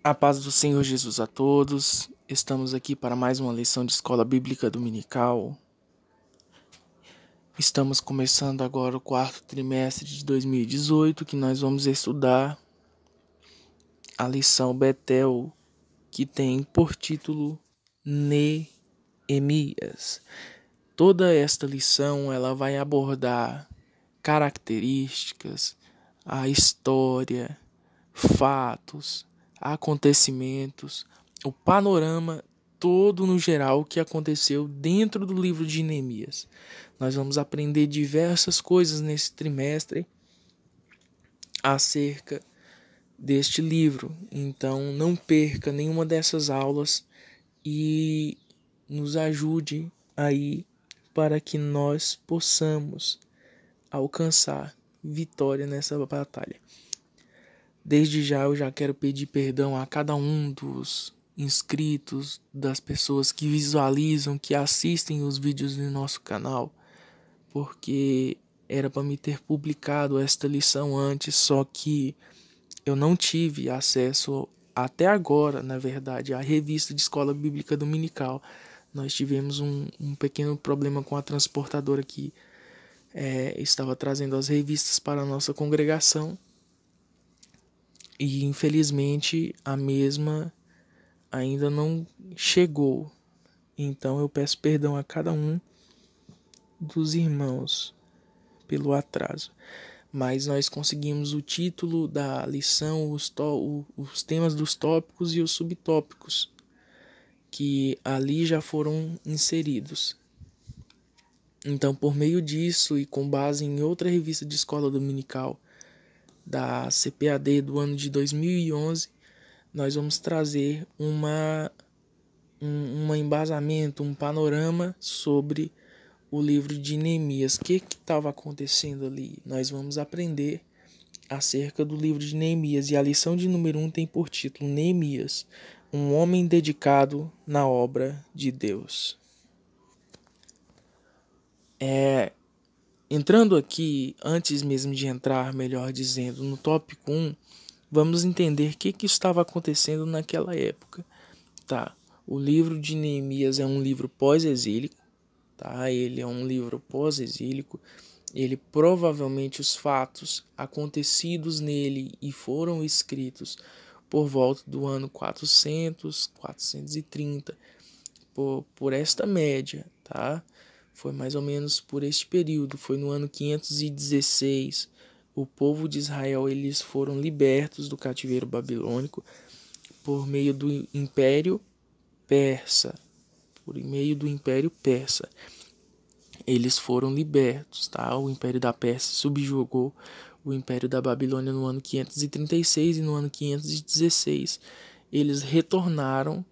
A paz do Senhor Jesus a todos. Estamos aqui para mais uma lição de Escola Bíblica Dominical. Estamos começando agora o quarto trimestre de 2018, que nós vamos estudar a lição Betel, que tem por título Neemias. Toda esta lição ela vai abordar características, a história, fatos, acontecimentos, o panorama todo no geral que aconteceu dentro do livro de Neemias. Nós vamos aprender diversas coisas nesse trimestre acerca deste livro. Então não perca nenhuma dessas aulas e nos ajude aí para que nós possamos alcançar vitória nessa batalha. Desde já eu já quero pedir perdão a cada um dos inscritos, das pessoas que visualizam, que assistem os vídeos do nosso canal, porque era para me ter publicado esta lição antes, só que eu não tive acesso até agora, na verdade, à revista de Escola Bíblica Dominical. Nós tivemos um pequeno problema com a transportadora que estava trazendo as revistas para a nossa congregação. E infelizmente a mesma ainda não chegou. Então eu peço perdão a cada um dos irmãos pelo atraso. Mas nós conseguimos o título da lição, os temas dos tópicos e os subtópicos, que ali já foram inseridos. Então, por meio disso e com base em outra revista de escola dominical, da CPAD do ano de 2011, nós vamos trazer um embasamento, um panorama sobre o livro de Neemias. O que estava acontecendo ali? Nós vamos aprender acerca do livro de Neemias. E a lição de número 1 tem por título Neemias, um homem dedicado na obra de Deus. Entrando aqui, antes mesmo de entrar, melhor dizendo, no tópico 1, vamos entender o que estava acontecendo naquela época. Tá? O livro de Neemias é um livro pós-exílico, tá? Ele é um livro pós-exílico. Ele provavelmente os fatos acontecidos nele e foram escritos por volta do ano 400, 430, por esta média, tá? Foi mais ou menos por este período, foi no ano 516, o povo de Israel eles foram libertos do cativeiro babilônico por meio do Império Persa, eles foram libertos, tá? O Império da Pérsia subjugou o Império da Babilônia no ano 536 e no ano 516 eles retornaram,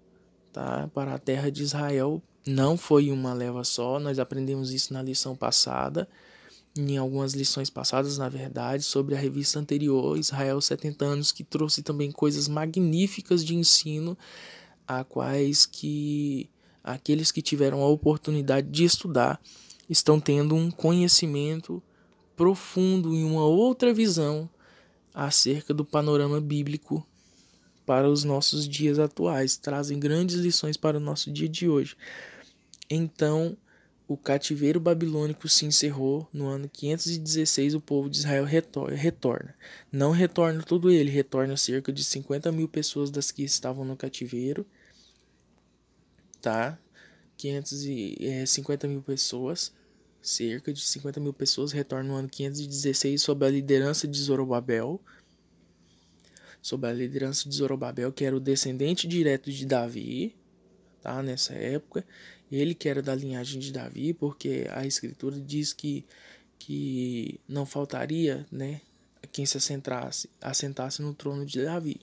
tá, para a terra de Israel. Não foi uma leva só, nós aprendemos isso na lição passada, em algumas lições passadas, na verdade, sobre a revista anterior, Israel 70 anos, que trouxe também coisas magníficas de ensino, a quais que aqueles que tiveram a oportunidade de estudar estão tendo um conhecimento profundo e uma outra visão acerca do panorama bíblico para os nossos dias atuais, trazem grandes lições para o nosso dia de hoje. Então, o cativeiro babilônico se encerrou no ano 516, o povo de Israel retorna. Não retorna todo ele, retorna cerca de 50 mil pessoas das que estavam no cativeiro, tá? 50 mil pessoas, cerca de 50 mil pessoas retornam no ano 516 sob a liderança de Zorobabel. Que era o descendente direto de Davi, tá? Nessa época, ele que era da linhagem de Davi, porque a escritura diz que não faltaria, né, quem se assentasse no trono de Davi.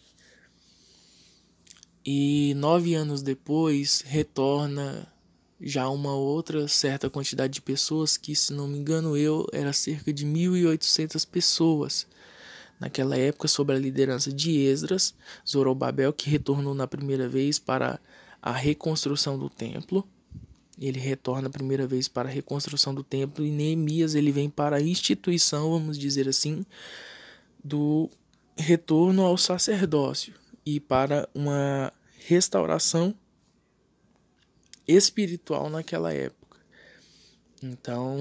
E 9 anos depois retorna já uma outra certa quantidade de pessoas, que, se não me engano era cerca de 1.800 pessoas. Naquela época, sob a liderança de Esdras, Zorobabel, que retornou na primeira vez para a reconstrução do templo. Ele retorna a primeira vez para a reconstrução do templo, e Neemias ele vem para a instituição, vamos dizer assim, do retorno ao sacerdócio. e para uma restauração espiritual naquela época. Então,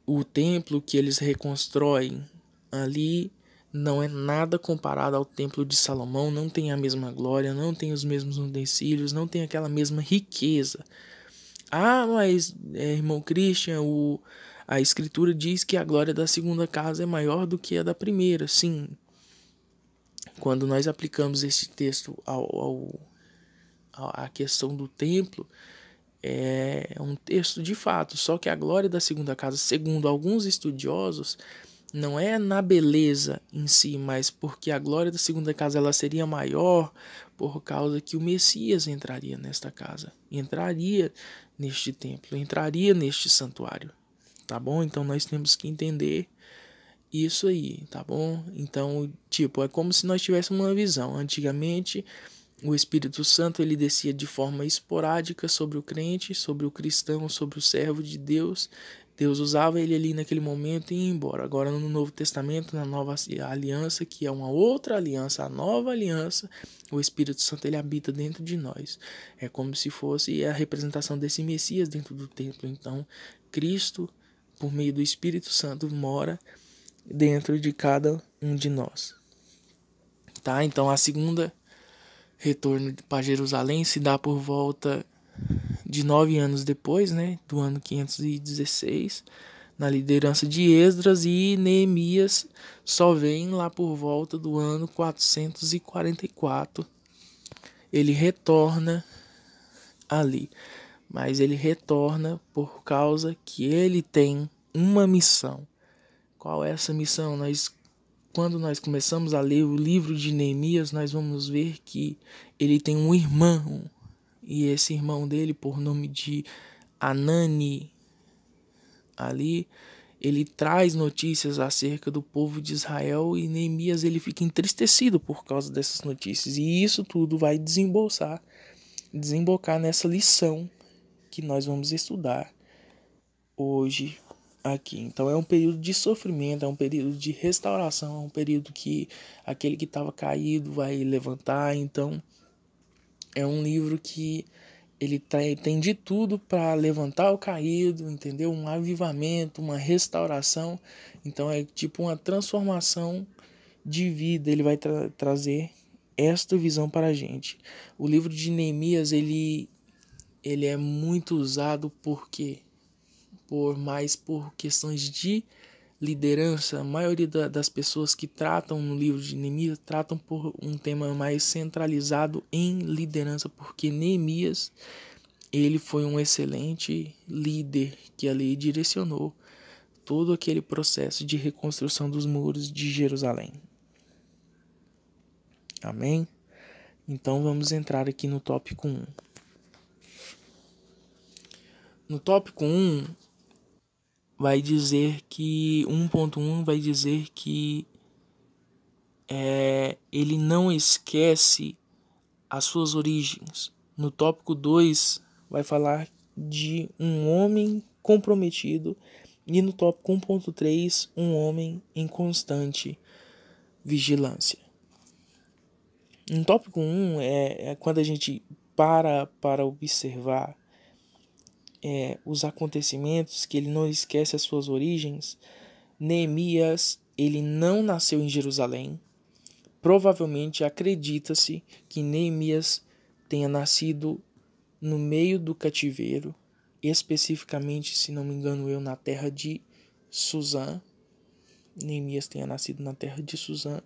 o templo que eles reconstroem ali não é nada comparado ao templo de Salomão, não tem a mesma glória, não tem os mesmos utensílios, não tem aquela mesma riqueza. Mas irmão Christian, a escritura diz que a glória da segunda casa é maior do que a da primeira. Sim, quando nós aplicamos esse texto à questão do templo, é um texto de fato, só que a glória da segunda casa, segundo alguns estudiosos, não é na beleza em si, mas porque a glória da segunda casa ela seria maior por causa que o Messias entraria nesta casa, entraria neste templo, entraria neste santuário, tá bom? Então nós temos que entender isso aí, tá bom? Então, é como se nós tivéssemos uma visão. Antigamente, o Espírito Santo ele descia de forma esporádica sobre o crente, sobre o cristão, sobre o servo de Deus. Deus usava ele ali naquele momento e ia embora. Agora no Novo Testamento, na nova aliança, que é uma outra aliança, a nova aliança, o Espírito Santo ele habita dentro de nós. É como se fosse a representação desse Messias dentro do templo. Então, Cristo, por meio do Espírito Santo, mora dentro de cada um de nós. Tá? Então, a segunda retorno para Jerusalém se dá por volta de 9 anos depois, né, do ano 516, na liderança de Esdras, e Neemias só vem lá por volta do ano 444. Ele retorna ali, mas ele retorna por causa que ele tem uma missão. Qual é essa missão? Quando nós começamos a ler o livro de Neemias, nós vamos ver que ele tem um irmão, e esse irmão dele, por nome de Anani, ali, ele traz notícias acerca do povo de Israel, e Neemias ele fica entristecido por causa dessas notícias, e isso tudo vai desembocar nessa lição que nós vamos estudar hoje aqui. Então é um período de sofrimento, é um período de restauração, é um período que aquele que estava caído vai levantar. Então é um livro que ele tem de tudo para levantar o caído, entendeu? Um avivamento, uma restauração. Então é tipo uma transformação de vida. Ele vai trazer esta visão para a gente. O livro de Neemias ele é muito usado porque por questões de liderança. A maioria das pessoas que tratam no livro de Neemias tratam por um tema mais centralizado em liderança, porque Neemias ele foi um excelente líder que ali direcionou todo aquele processo de reconstrução dos muros de Jerusalém. Amém? Então vamos entrar aqui no tópico 1. No tópico 1 vai dizer que 1.1 vai dizer que ele não esquece as suas origens. No tópico 2 vai falar de um homem comprometido, e no tópico 1.3 um homem em constante vigilância. No tópico 1 é quando a gente para observar os acontecimentos, que ele não esquece as suas origens. Neemias ele não nasceu em Jerusalém. Provavelmente acredita-se que Neemias tenha nascido no meio do cativeiro, especificamente, se não me engano eu, na terra de Suzã. Neemias tenha nascido na terra de Suzã.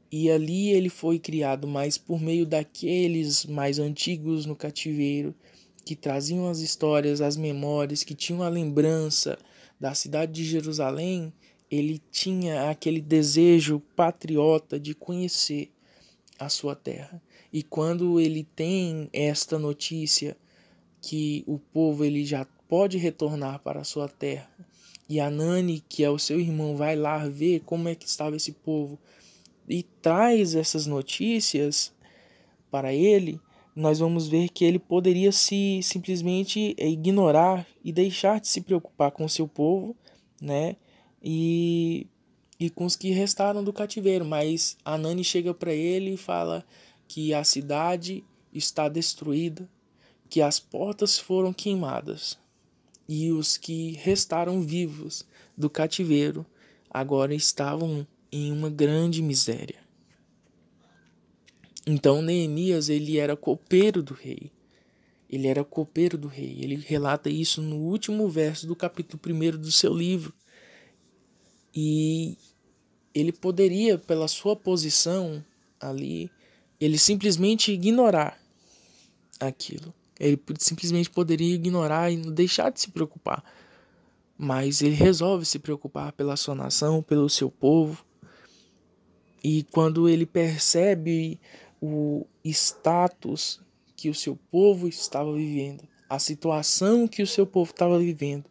E ali ele foi criado, mas por meio daqueles mais antigos no cativeiro, que traziam as histórias, as memórias, que tinham a lembrança da cidade de Jerusalém, ele tinha aquele desejo patriota de conhecer a sua terra. E quando ele tem esta notícia que o povo ele já pode retornar para a sua terra, e Anani, que é o seu irmão, vai lá ver como é que estava esse povo e traz essas notícias para ele, nós vamos ver que ele poderia simplesmente ignorar e deixar de se preocupar com o seu povo, né? E e com os que restaram do cativeiro. Mas Anani chega para ele e fala que a cidade está destruída, que as portas foram queimadas e os que restaram vivos do cativeiro agora estavam em uma grande miséria. Então Neemias, ele era copeiro do rei. Ele era copeiro do rei. Ele relata isso no último verso do capítulo 1 do seu livro. E ele poderia, pela sua posição ali, ele simplesmente ignorar aquilo. Ele simplesmente poderia ignorar e deixar de se preocupar. Mas ele resolve se preocupar pela sua nação, pelo seu povo. E quando ele percebe o status que o seu povo estava vivendo, a situação que o seu povo estava vivendo,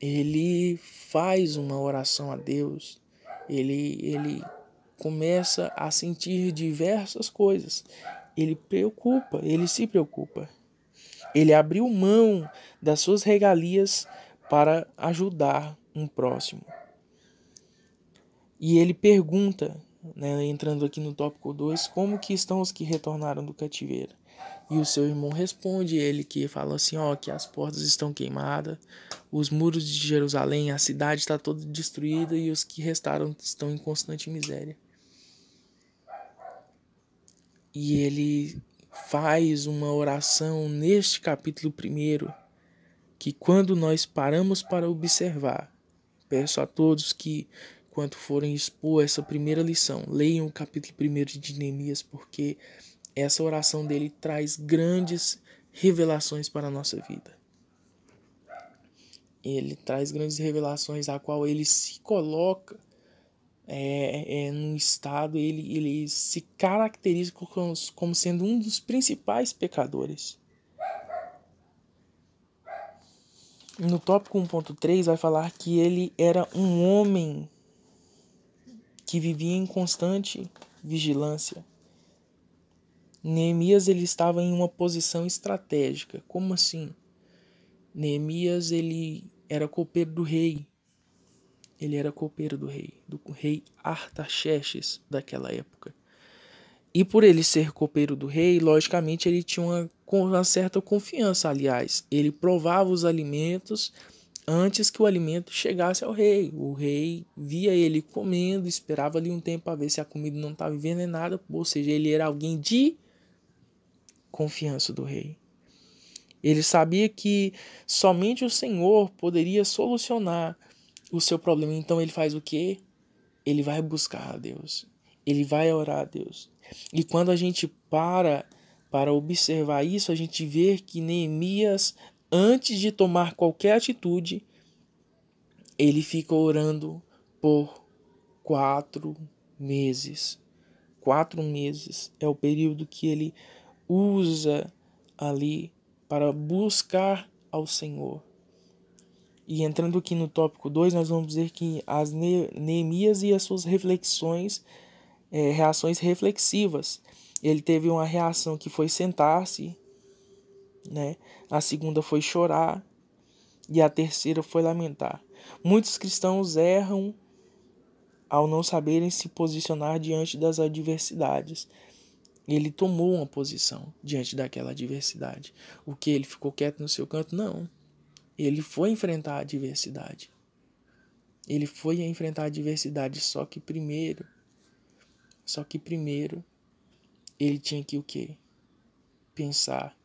ele faz uma oração a Deus. Ele começa a sentir diversas coisas. Ele se preocupa. Ele abriu mão das suas regalias para ajudar um próximo. E ele pergunta, né, entrando aqui no tópico 2, como que estão os que retornaram do cativeiro? E o seu irmão responde, ele que fala assim, que as portas estão queimadas, os muros de Jerusalém, a cidade está toda destruída e os que restaram estão em constante miséria. E ele faz uma oração neste capítulo 1, que quando nós paramos para observar, peço a todos que, quando forem expor essa primeira lição, leiam o capítulo 1 de Neemias, porque essa oração dele traz grandes revelações para a nossa vida. Ele traz grandes revelações a qual ele se coloca num estado, ele se caracteriza como sendo um dos principais pecadores. No tópico 1.3 vai falar que ele era um homem que vivia em constante vigilância. Neemias, ele estava em uma posição estratégica. Como assim? Neemias, ele era copeiro do rei. Ele era copeiro do rei Artaxerxes daquela época. E por ele ser copeiro do rei, logicamente ele tinha uma certa confiança. Aliás, ele provava os alimentos antes que o alimento chegasse ao rei. O rei via ele comendo, esperava ali um tempo para ver se a comida não estava envenenada. Ou seja, ele era alguém de confiança do rei. Ele sabia que somente o Senhor poderia solucionar o seu problema. Então ele faz o quê? Ele vai buscar a Deus. Ele vai orar a Deus. E quando a gente para observar isso, a gente vê que Neemias, antes de tomar qualquer atitude, ele fica orando por 4 meses. 4 meses é o período que ele usa ali para buscar ao Senhor. E entrando aqui no tópico 2, nós vamos dizer que as Neemias e as suas reflexões, reações reflexivas. Ele teve uma reação que foi sentar-se, né? A segunda foi chorar e a terceira foi lamentar. Muitos cristãos erram ao não saberem se posicionar diante das adversidades. Ele tomou uma posição diante daquela adversidade. O que? Ele ficou quieto no seu canto? Não. Ele foi enfrentar a adversidade. Ele foi enfrentar a adversidade, só que primeiro ele tinha que o quê? Pensar,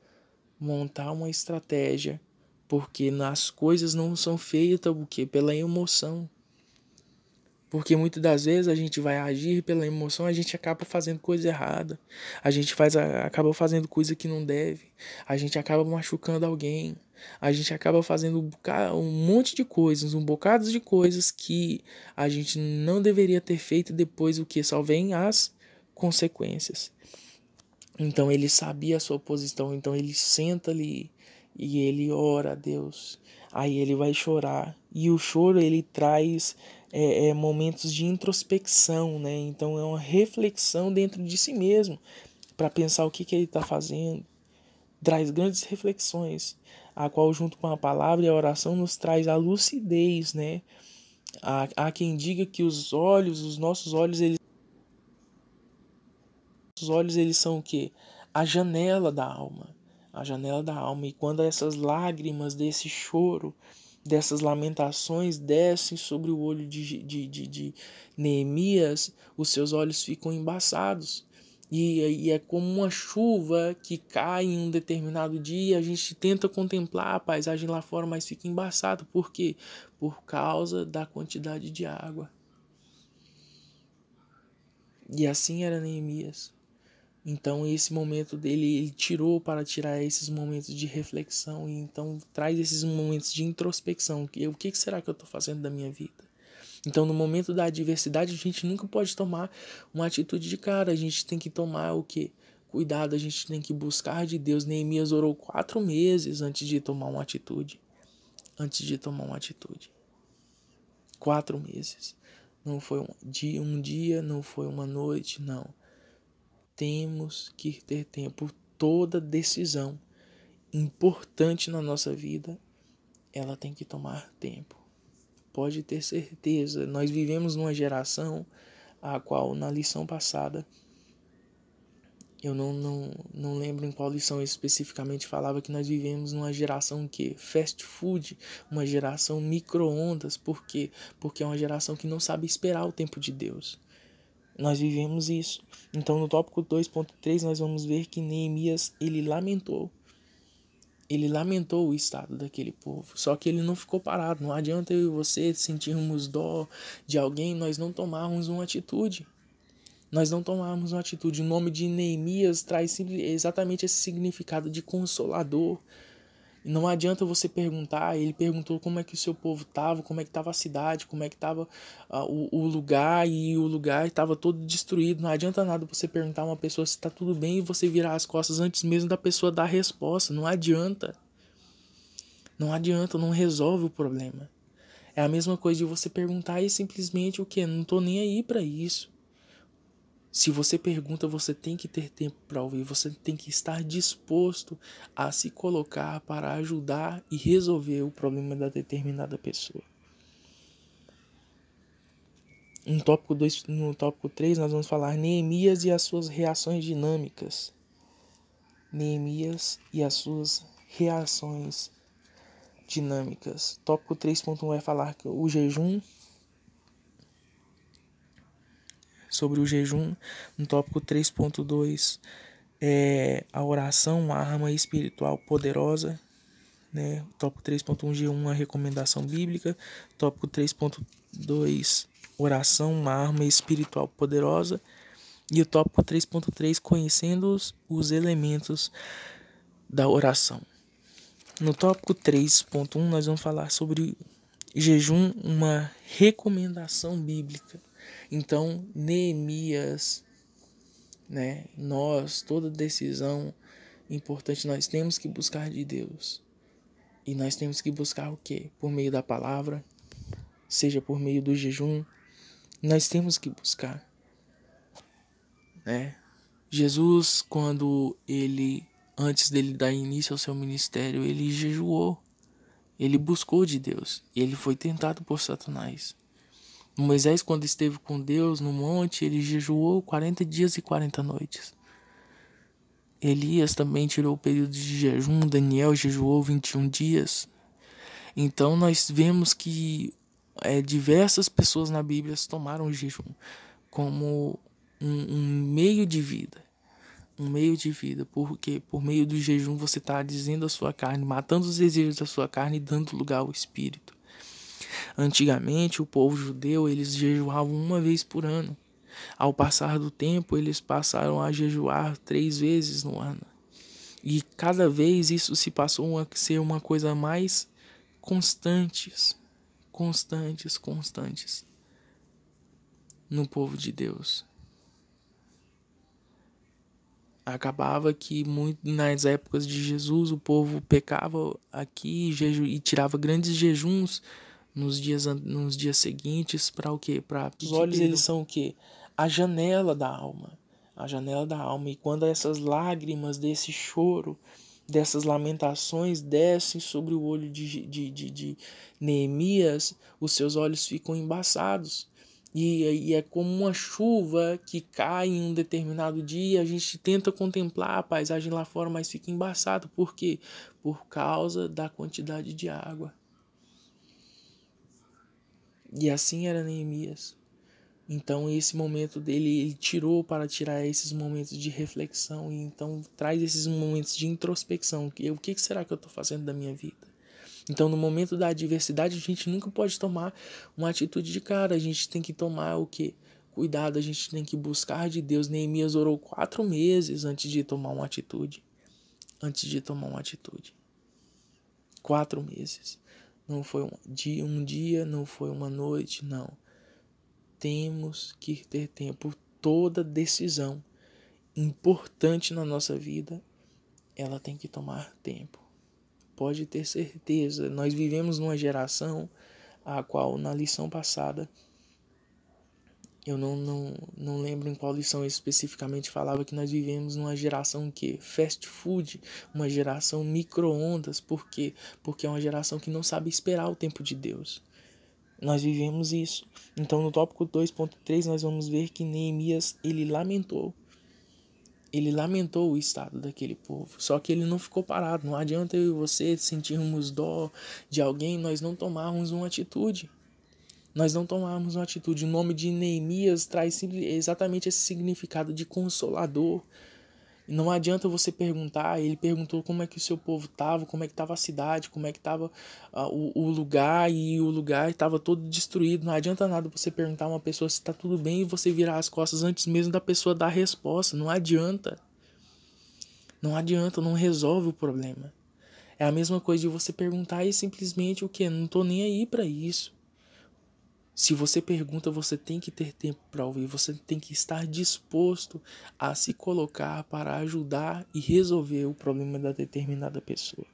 montar uma estratégia, porque as coisas não são feitas o quê? Pela emoção. Porque muitas das vezes a gente vai agir pela emoção, a gente acaba fazendo coisa errada. A gente acaba fazendo coisa que não deve. A gente acaba machucando alguém. A gente acaba fazendo um monte de coisas, um bocado de coisas que a gente não deveria ter feito. Depois o que só vem as consequências. Então ele sabia a sua posição, então ele senta ali e ele ora a Deus. Aí ele vai chorar. E o choro ele traz momentos de introspecção, né? Então é uma reflexão dentro de si mesmo para pensar o que ele está fazendo. Traz grandes reflexões, a qual junto com a palavra e a oração nos traz a lucidez, né? Há quem diga que os nossos olhos, eles são o quê? A janela da alma. A janela da alma. E quando essas lágrimas desse choro, dessas lamentações descem sobre o olho de Neemias, os seus olhos ficam embaçados. E é como uma chuva que cai em um determinado dia, a gente tenta contemplar a paisagem lá fora, mas fica embaçado. Por quê? Por causa da quantidade de água. E assim era Neemias. Então esse momento dele, ele tirou para tirar esses momentos de reflexão e então traz esses momentos de introspecção. O que será que eu estou fazendo da minha vida? Então no momento da adversidade a gente nunca pode tomar uma atitude de cara, a gente tem que tomar o quê? Cuidado, a gente tem que buscar de Deus. Neemias orou 4 meses antes de tomar uma atitude. 4 meses. Não foi um dia, não foi uma noite, não. Temos que ter tempo. Toda decisão importante na nossa vida, ela tem que tomar tempo. Pode ter certeza, nós vivemos numa geração a qual na lição passada, eu não lembro em qual lição especificamente falava que nós vivemos numa geração que fast food, uma geração micro-ondas. Por quê? Porque é uma geração que não sabe esperar o tempo de Deus. Nós vivemos isso. Então no tópico 2.3 nós vamos ver que Neemias, ele lamentou o estado daquele povo. Só que ele não ficou parado. Não adianta eu e você sentirmos dó de alguém, nós não tomarmos uma atitude. O nome de Neemias traz exatamente esse significado de consolador. Não adianta você perguntar, ele perguntou como é que o seu povo estava, como é que estava a cidade, como é que estava o lugar, e o lugar estava todo destruído. Não adianta nada você perguntar a uma pessoa se está tudo bem e você virar as costas antes mesmo da pessoa dar a resposta. Não adianta, não resolve o problema. É a mesma coisa de você perguntar e simplesmente o que? Não estou nem aí para isso. Se você pergunta, você tem que ter tempo para ouvir, você tem que estar disposto a se colocar para ajudar e resolver o problema da determinada pessoa. No tópico 3, nós vamos falar Neemias e as suas reações dinâmicas. Tópico 3.1 vai falar que o jejum, sobre o jejum. No tópico 3.2 é a oração, uma arma espiritual poderosa. Né? Tópico 3.1 G1, a recomendação bíblica. Tópico 3.2 oração, uma arma espiritual poderosa. E o tópico 3.3 conhecendo os elementos da oração. No tópico 3.1 nós vamos falar sobre jejum, uma recomendação bíblica. Então, Neemias, né? Toda decisão importante nós temos que buscar de Deus. E nós temos que buscar o quê? Por meio da palavra, seja por meio do jejum, nós temos que buscar, né? Jesus, antes dele dar início ao seu ministério, ele jejuou, ele buscou de Deus, e ele foi tentado por Satanás. Moisés, quando esteve com Deus no monte, ele jejuou 40 dias e 40 noites. Elias também tirou o período de jejum, Daniel jejuou 21 dias. Então nós vemos que diversas pessoas na Bíblia tomaram o jejum como um meio de vida. Porque por meio do jejum você está dizendo a sua carne, matando os desejos da sua carne e dando lugar ao Espírito. Antigamente o povo judeu, eles jejuavam uma vez por ano. Ao passar do tempo, eles passaram a jejuar 3 vezes no ano. E cada vez isso se passou a ser uma coisa mais constantes no povo de Deus. Acabava que nas épocas de Jesus o povo pecava aqui e tirava grandes jejuns nos dias seguintes para o quê? Para os olhos, eles são o quê? A janela da alma. E quando essas lágrimas desse choro, dessas lamentações descem sobre o olho de Neemias, os seus olhos ficam embaçados. E é como uma chuva que cai em um determinado dia, a gente tenta contemplar a paisagem lá fora, mas fica embaçado. Por quê? Por causa da quantidade de água. E assim era Neemias. Então esse momento dele, ele tirou para tirar esses momentos de reflexão, e então traz esses momentos de introspecção. O que será que eu estou fazendo da minha vida? Então no momento da adversidade a gente nunca pode tomar uma atitude de cara, a gente tem que tomar o quê? Cuidado, a gente tem que buscar de Deus. Neemias orou 4 meses antes de tomar uma atitude. 4 meses. Não foi um dia, não foi uma noite, não. Temos que ter tempo. Toda decisão importante na nossa vida, ela tem que tomar tempo. Pode ter certeza, nós vivemos numa geração a qual, na lição passada, eu não lembro em qual lição especificamente falava que nós vivemos numa geração que fast food, uma geração micro-ondas. Por quê? Porque é uma geração que não sabe esperar o tempo de Deus. Nós vivemos isso. Então no tópico 2.3 nós vamos ver que Neemias, ele lamentou o estado daquele povo. Só que ele não ficou parado. Não adianta eu e você sentirmos dó de alguém, nós não tomarmos uma atitude. O nome de Neemias traz exatamente esse significado de consolador. Não adianta você perguntar. Ele perguntou como é que o seu povo estava, como é que estava a cidade, como é que estava o lugar, e o lugar estava todo destruído. Não adianta nada você perguntar a uma pessoa se está tudo bem e você virar as costas antes mesmo da pessoa dar a resposta. Não adianta, não resolve o problema. É a mesma coisa de você perguntar e simplesmente o que? Não tô nem aí para isso. Se você pergunta, você tem que ter tempo para ouvir, você tem que estar disposto a se colocar para ajudar e resolver o problema da determinada pessoa.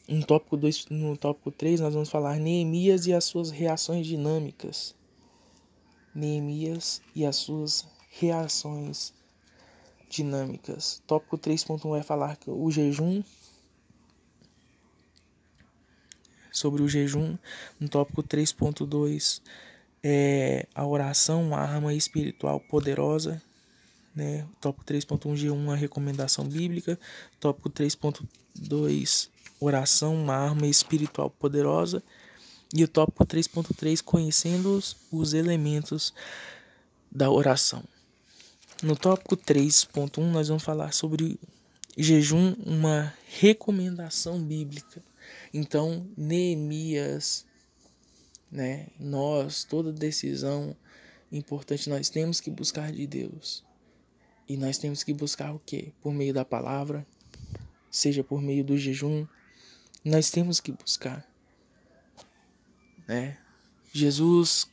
No tópico 3, nós vamos falar Neemias e as suas reações dinâmicas. Tópico 3.1 vai falar que o jejum, sobre o jejum. No tópico 3.2 é a oração, uma arma espiritual poderosa, né? Tópico 3.1 G1, a recomendação bíblica. Tópico 3.2 oração, uma arma espiritual poderosa. E o tópico 3.3 conhecendo os elementos da oração. No tópico 3.1 nós vamos falar sobre jejum, uma recomendação bíblica. Então, Neemias, né? Toda decisão importante, nós temos que buscar de Deus. E nós temos que buscar o quê? Por meio da palavra, seja por meio do jejum. Nós temos que buscar, né? Jesus,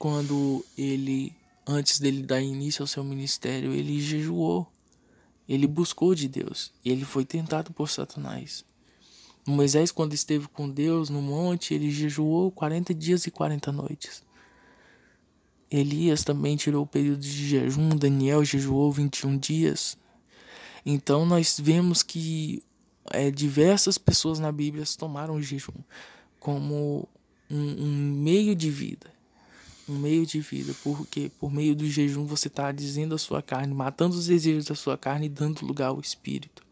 antes dele dar início ao seu ministério, ele jejuou. Ele buscou de Deus. Ele foi tentado por Satanás. Moisés, quando esteve com Deus no monte, ele jejuou 40 dias e 40 noites. Elias também tirou o período de jejum. Daniel jejuou 21 dias. Então nós vemos que diversas pessoas na Bíblia tomaram o jejum como um meio de vida. Porque por meio do jejum você está dizendo a sua carne, matando os desejos da sua carne e dando lugar ao Espírito.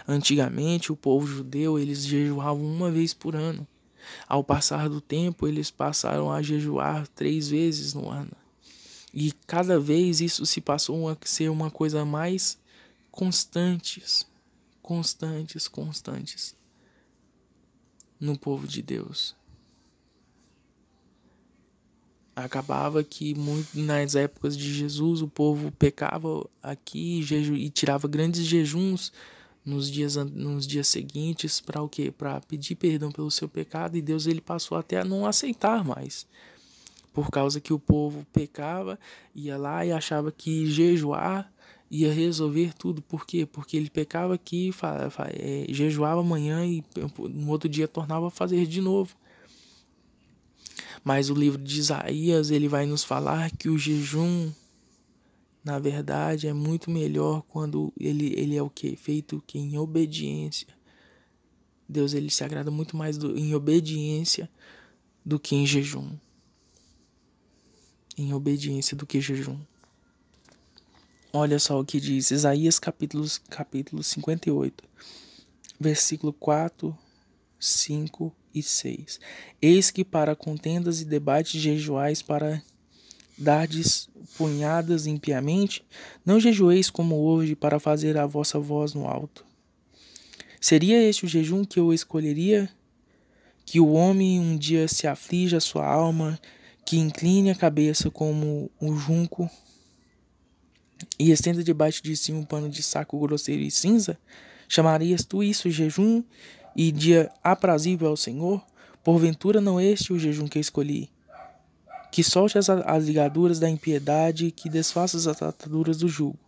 Antigamente o povo judeu, eles jejuavam uma vez por ano. Ao passar do tempo, eles passaram a jejuar 3 vezes no ano. E cada vez isso se passou a ser uma coisa mais constantes no povo de Deus. Acabava que nas épocas de Jesus o povo pecava aqui e tirava grandes jejuns nos dias seguintes para o quê? Para pedir perdão pelo seu pecado, e Deus ele passou até a não aceitar mais. Por causa que o povo pecava, ia lá e achava que jejuar ia resolver tudo. Por quê? Porque ele pecava aqui, jejuava amanhã e no outro dia tornava a fazer de novo. Mas o livro de Isaías, ele vai nos falar que o jejum, Na verdade, é muito melhor quando ele é o quê? Feito que em obediência. Deus ele se agrada muito mais em obediência do que em jejum. Em obediência do que jejum. Olha só o que diz Isaías capítulo 58, versículo 4, 5 e 6. Eis que para contendas e debates jejuais para dardes punhadas impiamente, não jejueis como hoje para fazer a vossa voz no alto. Seria este o jejum que eu escolheria? Que o homem um dia se aflija a sua alma, que incline a cabeça como o junco e estenda debaixo de si um pano de saco grosseiro e cinza? Chamarias tu isso jejum e dia aprazível ao Senhor? Porventura não é este o jejum que eu escolhi? Que solte as ligaduras da impiedade, que desfaças as ataduras do jugo,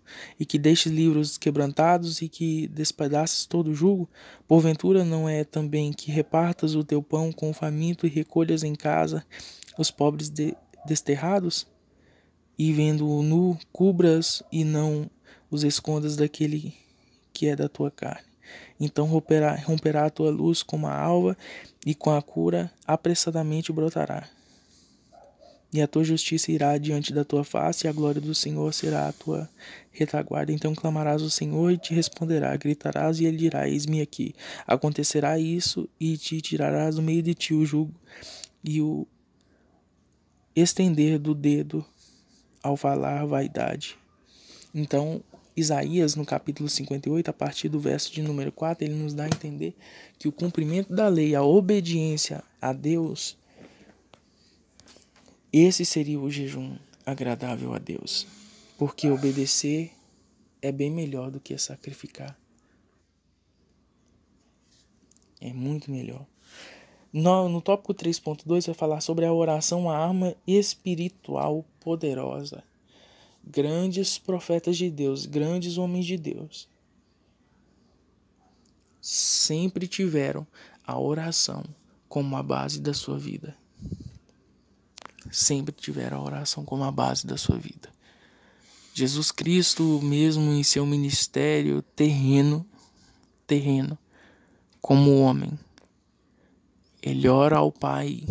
e que deixes livros quebrantados, e que despedaces todo o jugo? Porventura não é também que repartas o teu pão com o faminto e recolhas em casa os pobres desterrados? E vendo-o nu, cubras e não os escondas daquele que é da tua carne. Então romperá a tua luz como a alva, e com a cura apressadamente brotará. E a tua justiça irá diante da tua face, e a glória do Senhor será a tua retaguarda. Então clamarás ao Senhor e te responderá, gritarás e ele dirá, eis-me aqui. Acontecerá isso e te tirarás do meio de ti o jugo e o estender do dedo ao falar vaidade. Então, Isaías, no capítulo 58, a partir do verso de número 4, ele nos dá a entender que o cumprimento da lei, a obediência a Deus, esse seria o jejum agradável a Deus. Porque obedecer é bem melhor do que sacrificar. É muito melhor. No tópico 3.2 vai falar sobre a oração, a arma espiritual poderosa. Grandes profetas de Deus, grandes homens de Deus, sempre tiveram a oração como a base da sua vida. Sempre tiveram a oração como a base da sua vida. Jesus Cristo, mesmo em seu ministério terreno, como homem, ele ora ao Pai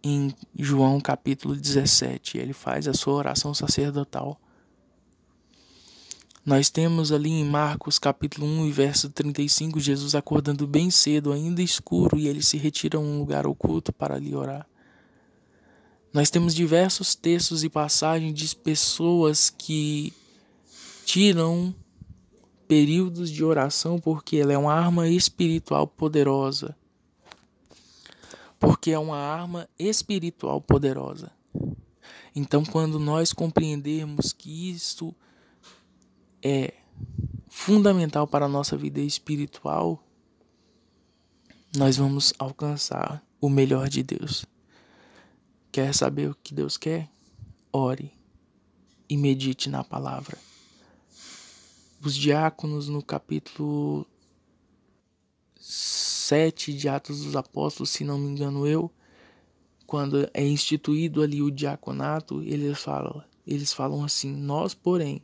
em João capítulo 17. Ele faz a sua oração sacerdotal. Nós temos ali em Marcos capítulo 1 e verso 35, Jesus acordando bem cedo, ainda escuro, e ele se retira a um lugar oculto para ali orar. Nós temos diversos textos e passagens de pessoas que tiram períodos de oração porque ela é uma arma espiritual poderosa. Porque é uma arma espiritual poderosa. Então, quando nós compreendermos que isso é fundamental para a nossa vida espiritual, nós vamos alcançar o melhor de Deus. Quer saber o que Deus quer? Ore e medite na palavra. Os diáconos, no capítulo 7 de Atos dos Apóstolos, se não me engano quando é instituído ali o diaconato, eles falam assim: nós, porém,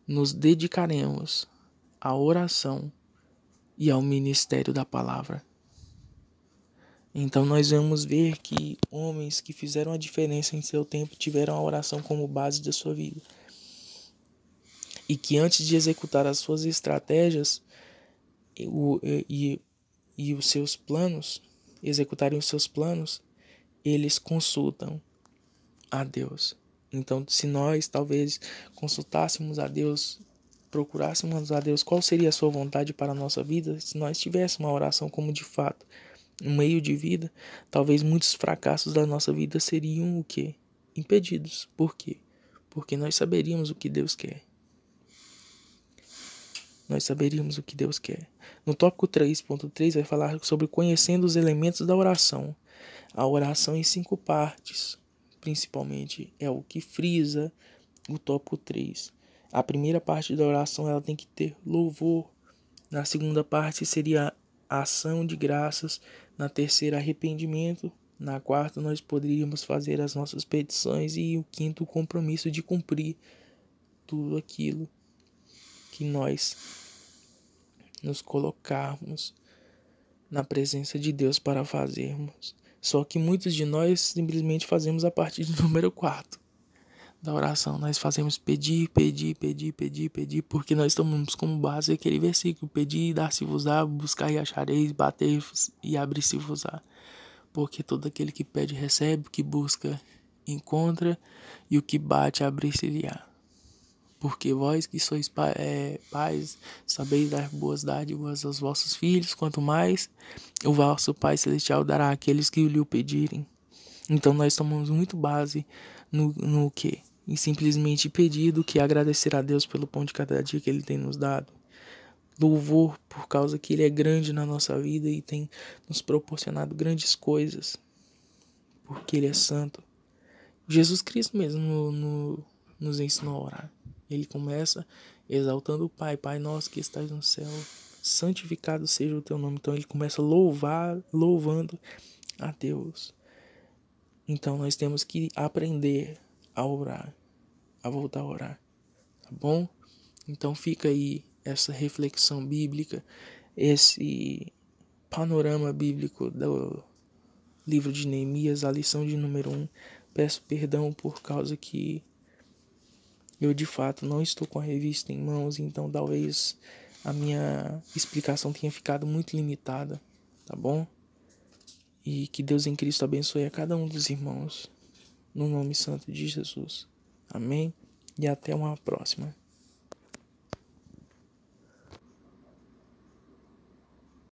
nos dedicaremos à oração e ao ministério da palavra. Então nós vamos ver que homens que fizeram a diferença em seu tempo tiveram a oração como base da sua vida. E que antes de executar as suas estratégias e os seus planos, executarem os seus planos, eles consultam a Deus. Então, se nós talvez consultássemos a Deus, procurássemos a Deus qual seria a sua vontade para a nossa vida, se nós tivéssemos uma oração como de fato um meio de vida, talvez muitos fracassos da nossa vida seriam o quê? Impedidos. Por quê? Porque nós saberíamos o que Deus quer. Nós saberíamos o que Deus quer. No tópico 3.3 vai falar sobre conhecendo os elementos da oração. A oração em 5 partes, principalmente, é o que frisa o tópico 3. A primeira parte da oração ela tem que ter louvor. Na segunda parte seria ação de graças. Na terceira, arrependimento. Na quarta, nós poderíamos fazer as nossas petições. E o quinto, o compromisso de cumprir tudo aquilo que nós nos colocarmos na presença de Deus para fazermos. Só que muitos de nós simplesmente fazemos a partir do número 4 da oração. Nós fazemos pedir, porque nós tomamos como base aquele versículo: pedir e dar-se-vos-á, buscar e achareis, bater e abrir-se-vos-á. Porque todo aquele que pede recebe, o que busca encontra, e o que bate abrir-se-lhe-á. Porque vós que sois pais, sabeis dar boas dádivas aos vossos filhos, quanto mais o vosso Pai Celestial dará àqueles que lhe o pedirem. Então nós tomamos muito base no quê? Em simplesmente pedir do que agradecer a Deus pelo pão de cada dia que Ele tem nos dado. Louvor por causa que Ele é grande na nossa vida e tem nos proporcionado grandes coisas. Porque Ele é santo. Jesus Cristo mesmo nos ensinou a orar. Ele começa exaltando o Pai. Pai nosso que estás no céu, santificado seja o teu nome. Então ele começa louvando a Deus. Então nós temos que aprender a orar, a voltar a orar, tá bom? Então fica aí essa reflexão bíblica, esse panorama bíblico do livro de Neemias, a lição de número 1. Peço perdão por causa que eu de fato não estou com a revista em mãos, então talvez a minha explicação tenha ficado muito limitada, tá bom? E que Deus em Cristo abençoe a cada um dos irmãos, no nome santo de Jesus. Amém? E até uma próxima.